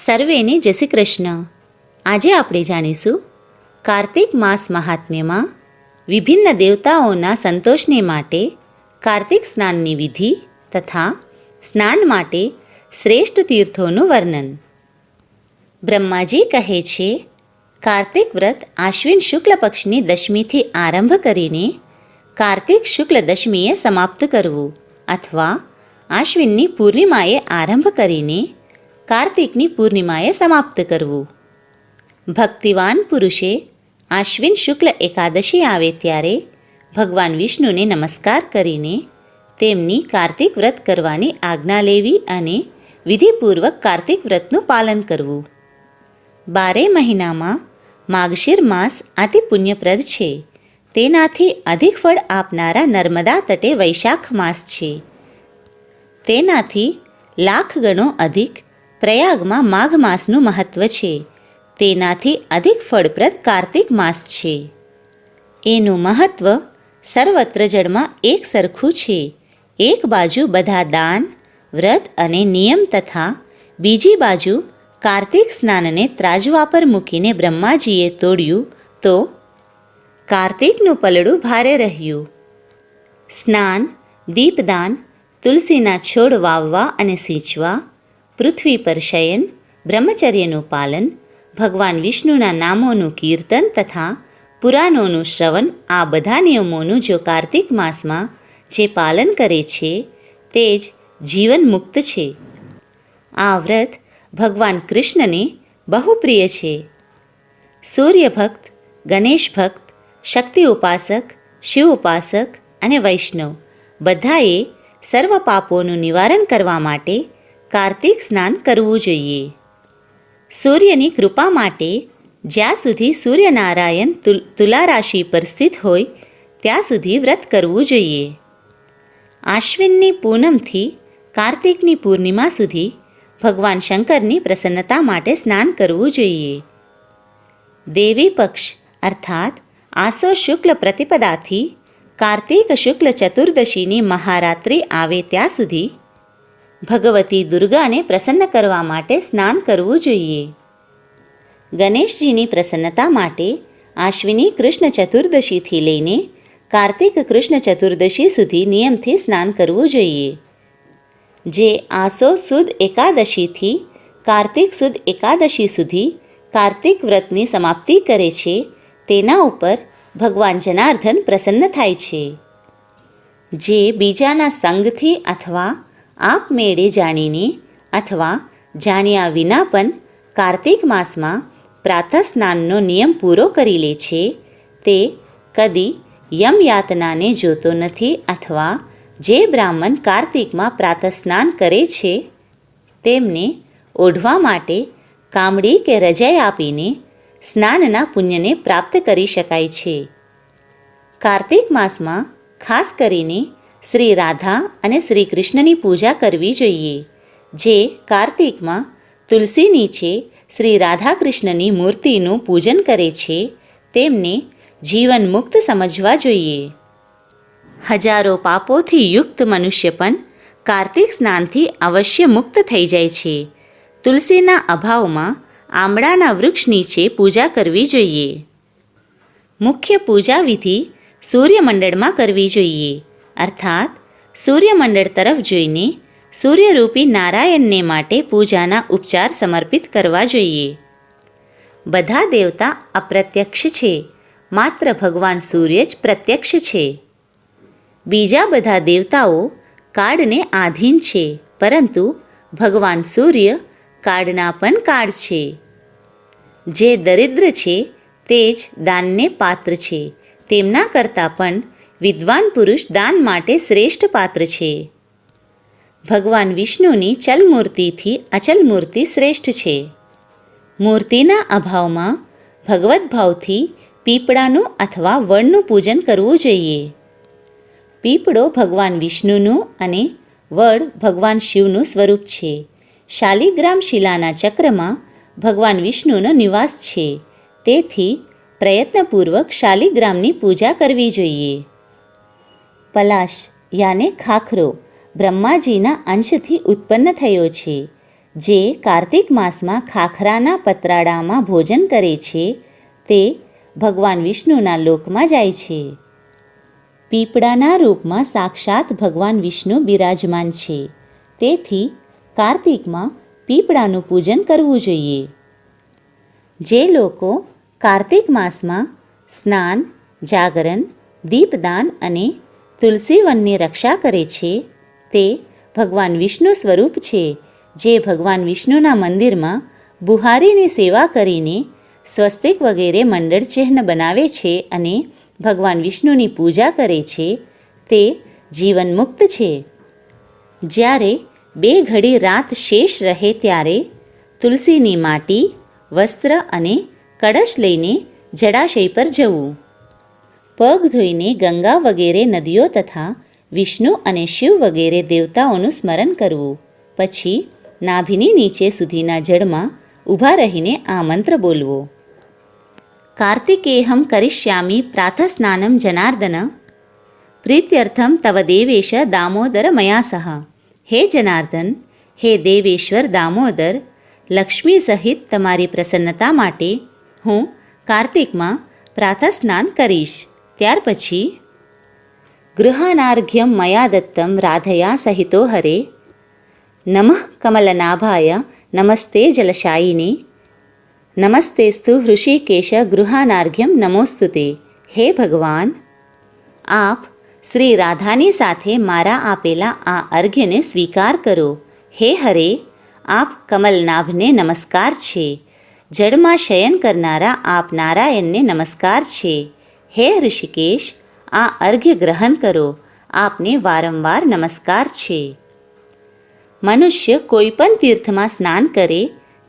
સર્વેને જય શ્રી કૃષ્ણ. આજે આપણે જાણીશું કાર્તિક માસ મહાત્મ્યમાં વિભિન્ન દેવતાઓના સંતોષને માટે કાર્તિક સ્નાનની વિધિ તથા સ્નાન માટે શ્રેષ્ઠ તીર્થોનું વર્ણન. બ્રહ્માજી કહે છે, કાર્તિક વ્રત આશ્વિન શુક્લ પક્ષની દશમીથી આરંભ કરીને કાર્તિક શુક્લ દશમીએ સમાપ્ત કરવું અથવા આશ્વિનની પૂર્ણિમાએ આરંભ કરીને કાર્તિકની પૂર્ણિમાએ સમાપ્ત કરવું. ભક્તિવાન પુરુષે આશ્વિન શુક્લ એકાદશી આવે ત્યારે ભગવાન વિષ્ણુને નમસ્કાર કરીને તેમની કાર્તિક વ્રત કરવાની આજ્ઞા લેવી અને વિધિપૂર્વક કાર્તિક વ્રતનું પાલન કરવું. 12 મહિનામાં માગશીર માસ અતિ પુણ્યપ્રદ છે. તેનાથી અધિક ફળ આપનારા નર્મદા તટે વૈશાખ માસ છે. તેનાથી લાખ ગણો અધિક પ્રયાગમાં માઘ માસનું મહત્ત્વ છે. તેનાથી અધિક ફળપ્રદ કાર્તિક માસ છે. એનું મહત્ત્વ સર્વત્ર જળમાં એક સરખું છે. એક બાજુ બધા દાન, વ્રત અને નિયમ તથા બીજી બાજુ કાર્તિક સ્નાનને ત્રાજવા પર મૂકીને બ્રહ્માજીએ તોડ્યું તો કાર્તિકનું પલડું ભારે રહ્યું. સ્નાન, દીપદાન, તુલસીના છોડ વાવવા અને સિંચવા, પૃથ્વી પર શયન, બ્રહ્મચર્યનું પાલન, ભગવાન વિષ્ણુના નામોનું કીર્તન તથા પુરાણોનું શ્રવણ, આ બધા નિયમોનું જો કાર્તિક માસમાં જે પાલન કરે છે તે જ જીવન મુક્ત છે. આ વ્રત ભગવાન કૃષ્ણને બહુ પ્રિય છે. સૂર્ય ભક્ત, ગણેશ ભક્ત, શક્તિ ઉપાસક, શિવ ઉપાસક અને વૈષ્ણવ બધાએ સર્વ પાપોનું નિવારણ કરવા માટે કાર્તિક સ્નાન કરવું જોઈએ. સૂર્યની કૃપા માટે જ્યાં સુધી સૂર્યનારાયણ તુલા રાશિ પર સ્થિત હોય ત્યાં સુધી વ્રત કરવું જોઈએ. આશ્વિનની પૂનમથી કાર્તિકની પૂર્ણિમા સુધી ભગવાન શંકરની પ્રસન્નતા માટે સ્નાન કરવું જોઈએ. દેવી પક્ષ અર્થાત આસો શુક્લ પ્રતિપદાથી કાર્તિક શુક્લ ચતુર્દશીની મહારાત્રિ આવે ત્યાં સુધી ભગવતી દુર્ગાને પ્રસન્ન કરવા માટે સ્નાન કરવું જોઈએ. ગણેશજીની પ્રસન્નતા માટે આશ્વિની કૃષ્ણ ચતુર્દશીથી લઈને કાર્તિક કૃષ્ણ ચતુર્દશી સુધી નિયમથી સ્નાન કરવું જોઈએ. જે આસો સુદ એકાદશીથી કાર્તિક સુદ એકાદશી સુધી કાર્તિક વ્રતની સમાપ્તિ કરે છે તેના ઉપર ભગવાન જનાર્દન પ્રસન્ન થાય છે. જે બીજાના સંગથી અથવા આપમેળે જાણીને અથવા જાણ્યા વિના પણ કાર્તિક માસમાં પ્રાતઃ સ્નાનનો નિયમ પૂરો કરી લે છે તે કદી યમયાતનાને જોતો નથી. અથવા જે બ્રાહ્મણ કાર્તિકમાં પ્રાતઃ સ્નાન કરે છે તેમને ઓઢવા માટે કામડી કે રજાઈ આપીને સ્નાનના પુણ્યને પ્રાપ્ત કરી શકાય છે. કાર્તિક માસમાં ખાસ કરીને શ્રી રાધા અને શ્રી કૃષ્ણની પૂજા કરવી જોઈએ. જે કાર્તિકમાં તુલસી નીચે શ્રી રાધા કૃષ્ણની મૂર્તિનું પૂજન કરે છે તેમને જીવન મુક્ત સમજવા જોઈએ. હજારો પાપોથી યુક્ત મનુષ્ય પણ કાર્તિક સ્નાનથી અવશ્ય મુક્ત થઈ જાય છે. તુલસીના અભાવમાં આંબળાના વૃક્ષ નીચે પૂજા કરવી જોઈએ. મુખ્ય પૂજા વિધિ સૂર્યમંડળમાં કરવી જોઈએ. અર્થાત સૂર્યમંડળ તરફ જોઈને સૂર્યરૂપી નારાયણને માટે પૂજાના ઉપચાર સમર્પિત કરવા જોઈએ. બધા દેવતા અપ્રત્યક્ષ છે, માત્ર ભગવાન સૂર્ય જ પ્રત્યક્ષ છે. બીજા બધા દેવતાઓ કાળને આધીન છે, પરંતુ ભગવાન સૂર્ય કાળના પણ કાળ છે. જે દરિદ્ર છે તે જ દાનને પાત્ર છે. તેમના કરતાં પણ વિદ્વાન પુરુષ દાન માટે શ્રેષ્ઠ પાત્ર છે. ભગવાન વિષ્ણુની ચલ મૂર્તિથી અચલ મૂર્તિ શ્રેષ્ઠ છે. મૂર્તિના અભાવમાં ભગવત ભાવથી પીપળાનું અથવા વડનું પૂજન કરવું જોઈએ. પીપળો ભગવાન વિષ્ણુનું અને વડ ભગવાન શિવનું સ્વરૂપ છે. શાલિગ્રામ શિલાના ચક્રમાં ભગવાન વિષ્ણુનો નિવાસ છે. તેથી પ્રયત્નપૂર્વક શાલિગ્રામની પૂજા કરવી જોઈએ. પલાશ યાને ખાખરો બ્રહ્માજીના અંશથી ઉત્પન્ન થયો છે. જે કાર્તિક માસમાં ખાખરાના પતરાળામાં ભોજન કરે છે તે ભગવાન વિષ્ણુના લોકમાં જાય છે. પીપળાના રૂપમાં સાક્ષાત ભગવાન વિષ્ણુ બિરાજમાન છે. તેથી કાર્તિકમાં પીપળાનું પૂજન કરવું જોઈએ. જે લોકો કાર્તિક માસમાં સ્નાન, જાગરણ, દીપદાન અને તુલસી વનની રક્ષા કરે છે તે ભગવાન વિષ્ણુ સ્વરૂપ છે, જે ભગવાન વિષ્ણુના મંદિરમાં બુહારીની સેવા કરીને સ્વસ્તિક વગેરે મંડળ ચિહ્ન બનાવે છે અને ભગવાન વિષ્ણુની પૂજા કરે છે તે જીવન મુક્ત છે. જ્યારે 2 ઘડી રાત શેષ રહે ત્યારે તુલસીની માટી, વસ્ત્ર અને કળશ લઈને જળાશય પર જવું. પગ ધોઈને ગંગા વગેરે નદીઓ તથા વિષ્ણુ અને શિવ વગેરે દેવતાઓનું સ્મરણ કરવું. પછી નાભિની નીચે સુધીના જળમાં ઊભા રહીને આ મંત્ર બોલવો. કાર્તિકેહમ કરિષ્યામિ પ્રાતઃ સ્નાનમ જનાર્દન પ્રીત્યર્થમ તવ દેવેશ દામોદર મયા સહ. હે જનાર્દન, હે દેવેશ્વર દામોદર, લક્ષ્મી સહિત તમારી પ્રસન્નતા માટે હું કાર્તિકમાં પ્રાતઃ સ્નાન કરીશ. ત્યાર પછી ગૃહાનાર્ઘ્યમ મયા દત્તમ રાધયા સહિતો હરે નમઃ કમલનાભાય નમસ્તે જલશાયિને નમસ્તેસ્તુ હૃષિકેશ ગૃહાનાર્ઘ્યમ નમોસ્તુતે. હે ભગવાન, આપ શ્રી રાધાની સાથે મારા આપેલા આ અર્ઘ્યને સ્વીકાર કરો. હે હરે, આપ કમલનાભને નમસ્કાર છે. જળમાં શયન કરનારા આપ નારાયણને નમસ્કાર છે. હે ઋષિકેશ, આ અર્ઘ્ય ગ્રહણ કરો. આપને વારંવાર નમસ્કાર છે. મનુષ્ય કોઈ પણ તીર્થમાં સ્નાન કરે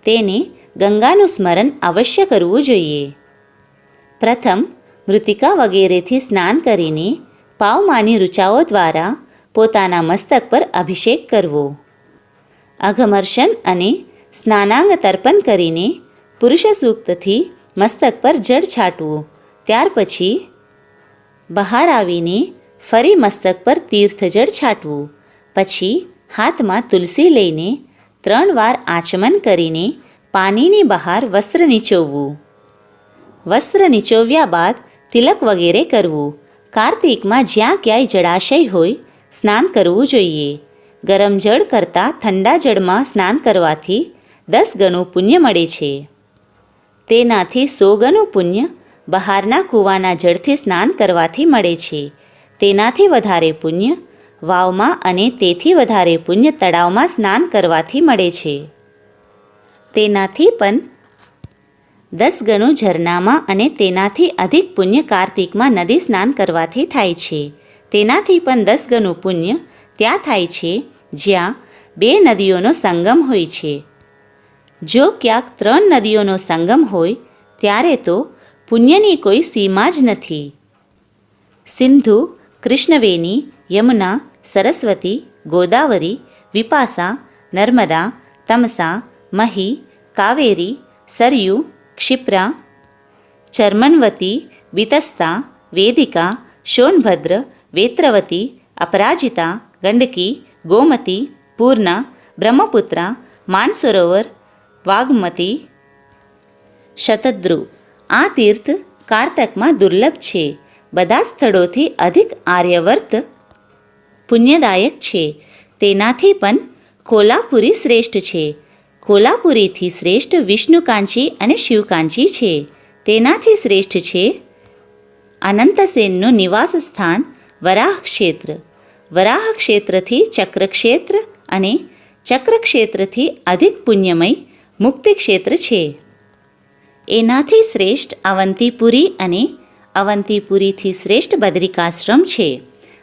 તેને ગંગાનું સ્મરણ અવશ્ય કરવું જોઈએ. પ્રથમ મૃતિકા વગેરેથી સ્નાન કરીને પાવમાની ઋચાઓ દ્વારા પોતાના મસ્તક પર અભિષેક કરવો. અઘમર્ષણ અને સ્નાનાંગ તર્પણ કરીને પુરુષ સૂક્તથી મસ્તક પર જળ છાંટવું. ત્યાર પછી બહાર આવીને ફરી મસ્તક પર તીર્થજળ છાંટવું. પછી હાથમાં તુલસી લઈને 3 વાર આચમન કરીને પાણીની બહાર વસ્ત્ર નીચોવવું. વસ્ત્ર નીચોવ્યા બાદ તિલક વગેરે કરવું. કાર્તિકમાં જ્યાં ક્યાંય જળાશય હોય સ્નાન કરવું જોઈએ. ગરમ જળ કરતાં ઠંડા જળમાં સ્નાન કરવાથી 10 ગણું પુણ્ય મળે છે. તેનાથી 100 ગણું પુણ્ય બહારના કૂવાના જળથી સ્નાન કરવાથી મળે છે. તેનાથી વધારે પુણ્ય વાવમાં અને તેથી વધારે પુણ્ય તળાવમાં સ્નાન કરવાથી મળે છે. તેનાથી પણ 10 ગણું ઝરણામાં અને તેનાથી અધિક પુણ્ય કાર્તિકમાં નદી સ્નાન કરવાથી થાય છે. તેનાથી પણ 10 ગણું પુણ્ય ત્યાં થાય છે જ્યાં 2 નદીઓનો સંગમ હોય છે. જો ક્યાંક 3 નદીઓનો સંગમ હોય ત્યારે તો પુણ્યની કોઈ સીમા જ નથી. સિંધુ, કૃષ્ણવેણી, યમુના, સરસ્વતી, ગોદાવરી, વિપાસા, નર્મદા, તમસા, મહી, કાવેરી, સરયુ, ક્ષિપ્રા, ચર્મણવતી, બીતસ્તા, વેદિકા, સોનભદ્ર, વેત્રવતી, અપરાજિતા, ગંડકી, ગોમતી, પૂર્ણા, બ્રહ્મપુત્રા, માનસરોવર, વાગ્મતી, શતદ્રુ. આ તીર્થ કારતકમાં દુર્લભ છે. બધા સ્થળોથી અધિક આર્યવર્ત પુણ્યદાયક છે. તેનાથી પણ કોલ્હાપુરી શ્રેષ્ઠ છે. કોલ્હાપુરીથી શ્રેષ્ઠ વિષ્ણુકાંચી અને શિવકાંચી છે. તેનાથી શ્રેષ્ઠ છે અનંતસેનનું નિવાસ સ્થાન વરાહ ક્ષેત્ર. વરાહ ક્ષેત્રથી ચક્રક્ષેત્ર અને ચક્રક્ષેત્રથી અધિક પુણ્યમય મુક્તિ ક્ષેત્ર છે. એનાથી શ્રેષ્ઠ અવંતીપુરી અને અવંતીપુરીથી શ્રેષ્ઠ બદરિકાશ્રમ છે.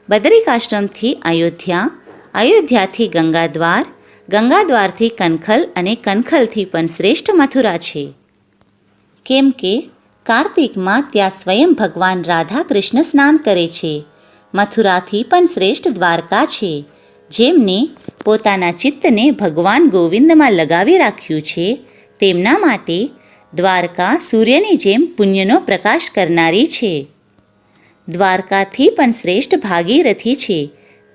બદરિકાશ્રમથી અયોધ્યા, અયોધ્યાથી ગંગાદ્વાર, ગંગાદ્વારથી કનખલ અને કનખલથી પણ શ્રેષ્ઠ મથુરા છે. કેમ કે કાર્તિકમાં ત્યાં સ્વયં ભગવાન રાધા કૃષ્ણ સ્નાન કરે છે. મથુરાથી પણ શ્રેષ્ઠ દ્વારકા છે. જેમને પોતાના ચિત્તને ભગવાન ગોવિંદમાં લગાવી રાખ્યું છે તેમના માટે દ્વારકા સૂર્યની જેમ પુણ્યનો પ્રકાશ કરનારી છે. દ્વારકાથી પણ શ્રેષ્ઠ ભાગીરથી છે.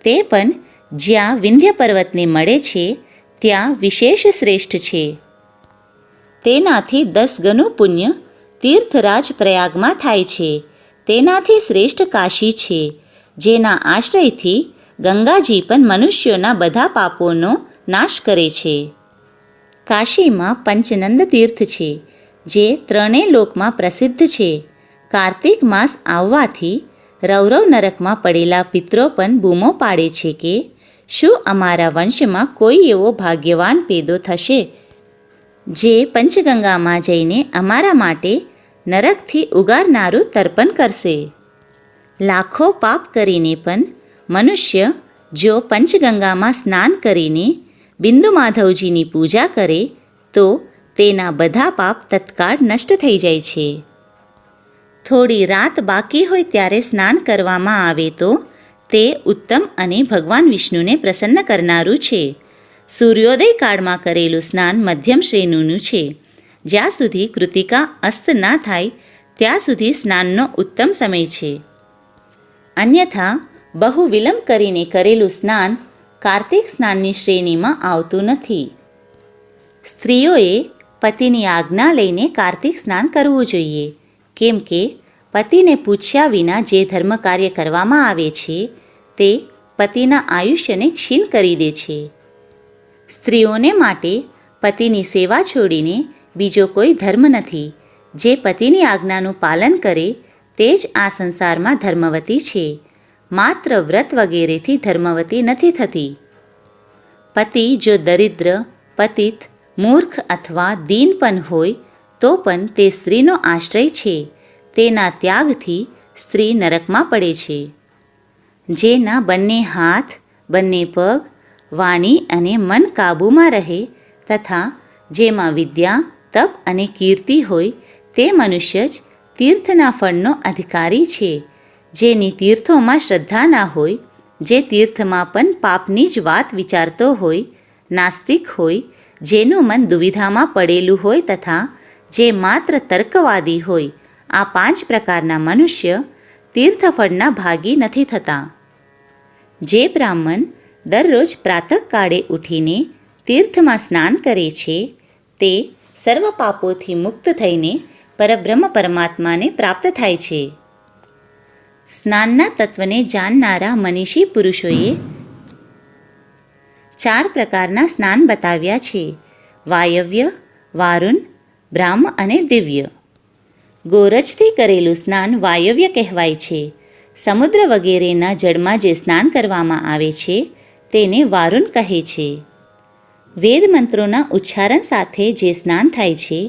તે પણ જ્યાં વિંધ્ય પર્વતને મળે છે ત્યાં વિશેષ શ્રેષ્ઠ છે. તેનાથી 10 ગણું પુણ્ય તીર્થરાજ પ્રયાગમાં થાય છે. તેનાથી શ્રેષ્ઠ કાશી છે, જેના આશ્રયથી ગંગાજી પણ મનુષ્યોના બધા પાપોનો નાશ કરે છે. કાશીમાં પંચનંદ તીર્થ છે, જે 3 લોકમાં પ્રસિદ્ધ છે. કાર્તિક માસ આવવાથી રૌરવ નરકમાં પડેલા પિતરો પણ બૂમો પાડે છે કે શું અમારા વંશમાં કોઈ એવો ભાગ્યવાન પેદો થશે જે પંચગંગામાં જઈને અમારા માટે નરકથી ઉગારનારું તર્પણ કરશે. લાખો પાપ કરીને પણ મનુષ્ય જો પંચગંગામાં સ્નાન કરીને બિંદુ માધવજીની પૂજા કરે તો તેના બધા પાપ તત્કાળ નષ્ટ થઈ જાય છે. થોડી રાત બાકી હોય ત્યારે સ્નાન કરવામાં આવે તો તે ઉત્તમ અને ભગવાન વિષ્ણુને પ્રસન્ન કરનારું છે. સૂર્યોદય કાળમાં કરેલું સ્નાન મધ્યમ શ્રેણીનું છે. જ્યાં સુધી કૃતિકા અસ્ત ના થાય ત્યાં સુધી સ્નાનનો ઉત્તમ સમય છે. અન્યથા બહુ વિલંબ કરીને કરેલું સ્નાન કાર્તિક સ્નાનની શ્રેણીમાં આવતું નથી. સ્ત્રીઓએ પતિની આજ્ઞા લઈને કાર્તિક સ્નાન કરવું જોઈએ, કેમ કે પતિને પૂછ્યા વિના જે ધર્મ કાર્ય કરવામાં આવે છે તે પતિના આયુષ્યને ક્ષીણ કરી દે છે. સ્ત્રીઓને માટે પતિની સેવા છોડીને બીજો કોઈ ધર્મ નથી. જે પતિની આજ્ઞાનું પાલન કરે તે જ આ સંસારમાં ધર્મવતી છે. માત્ર વ્રત વગેરેથી ધર્મવતી નથી થતી. પતિ જો દરિદ્ર, પતિત, મૂર્ખ અથવા દીન પણ હોય તો પણ તે સ્ત્રીનો આશ્રય છે. તેના ત્યાગથી સ્ત્રી નરકમાં પડે છે. જેના બંને હાથ, બંને પગ, વાણી અને મન કાબૂમાં રહે તથા જેમાં વિદ્યા, તપ અને કીર્તિ હોય તે મનુષ્ય જ તીર્થના ફળનો અધિકારી છે. જેની તીર્થોમાં શ્રદ્ધા ના હોય, જે તીર્થમાં પણ પાપની જ વાત વિચારતો હોય, નાસ્તિક હોય, જેનું મન દુવિધામાં પડેલું હોય તથા જે માત્ર તર્કવાદી હોય, આ 5 પ્રકારના મનુષ્ય તીર્થફળના ભાગી નથી થતા. જે બ્રાહ્મણ દરરોજ પ્રાતઃકાળે ઉઠીને તીર્થમાં સ્નાન કરે છે તે સર્વ પાપોથી મુક્ત થઈને પરબ્રહ્મ પરમાત્માને પ્રાપ્ત થાય છે. સ્નાનના તત્વને જાણનારા મનીષી પુરુષોએ 4 પ્રકારના સ્નાન બતાવ્યા છે: વાયવ્ય, વારુણ, બ્રાહ્મ અને દિવ્ય. ગોરજથી કરેલું સ્નાન વાયવ્ય કહેવાય છે. સમુદ્ર વગેરેના જળમાં જે સ્નાન કરવામાં આવે છે તેને વારુણ કહે છે. વેદ મંત્રોના ઉચ્ચારણ સાથે જે સ્નાન થાય છે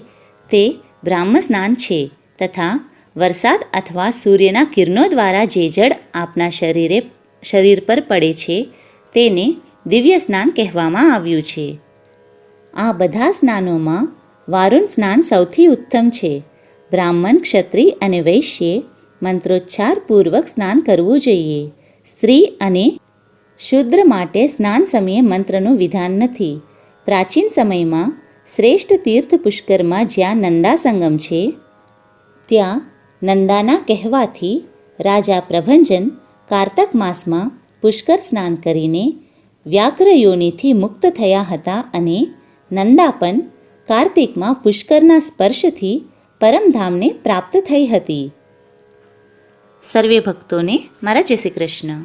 તે બ્રાહ્મ સ્નાન છે તથા વરસાદ અથવા સૂર્યના કિરણો દ્વારા જે જળ આપના શરીર પર પડે છે તેને દિવ્ય સ્નાન કહેવામાં આવ્યું છે. આ બધા સ્નાનોમાં વારુણ સ્નાન સૌથી ઉત્તમ છે. બ્રાહ્મણ, ક્ષત્રિય અને વૈશ્યે મંત્રોચ્ચાર પૂર્વક સ્નાન કરવું જોઈએ. સ્ત્રી અને શૂદ્ર માટે સ્નાન સમયે મંત્રનું વિધાન નથી. પ્રાચીન સમયમાં શ્રેષ્ઠ તીર્થ પુષ્કરમાં જ્યાં નંદા સંગમ છે ત્યાં નંદાના કહેવાથી રાજા પ્રભંજન કારતક માસમાં પુષ્કર સ્નાન કરીને વ્યાઘ્ર યોનિથી મુક્ત થયા હતા અને નંદાપન કાર્તિકમાં પુષ્કરના સ્પર્શથી પરમધામને પ્રાપ્ત થઈ હતી. સર્વે ભક્તોને મારા જય શ્રી કૃષ્ણ.